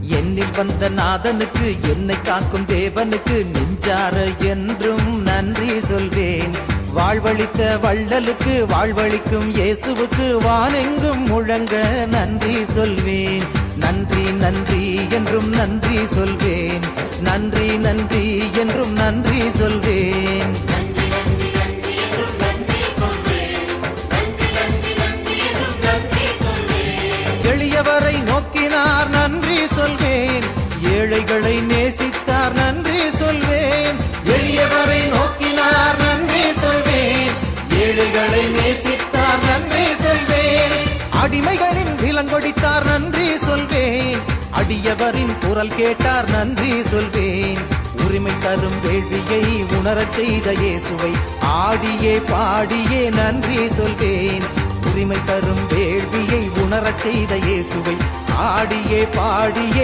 என்னில் வந்த நாதனுக்கு, என்னை காக்கும் தேவனுக்கு நெஞ்சார என்றும் நன்றி சொல்வேன். வாழ்வழித்த வள்ளலுக்கு, வாழ்வழிக்கும் இயேசுவுக்கு வானெங்கும் முழங்க நன்றி சொல்வேன். நன்றி நன்றி என்றும் நன்றி சொல்வேன். நன்றி நன்றி என்றும் நன்றி சொல்வேன். எளியவரை நோக்கினார் நன்றி சொல்வேன். ஏழைகளை நேசித்தார் நன்றி சொல்வேன். எளியவரை நோக்கினார் நன்றி சொல்வேன். ஏழைகளை நேசித்தார் நன்றி சொல்வேன். அடிமைகளின் விலங்கொடித்தார் நன்றி சொல்வேன். அடியவரின் குரல் கேட்டார் நன்றி சொல்வேன். உரிமை தரும் வேள்வியை உணரச் செய்த இயேசுவை ஆடியே பாடியே நன்றி சொல்வேன். உரிமை தரும் வேள்வியை உணரச் செய்த இயேசுவை ஆடியே பாடியே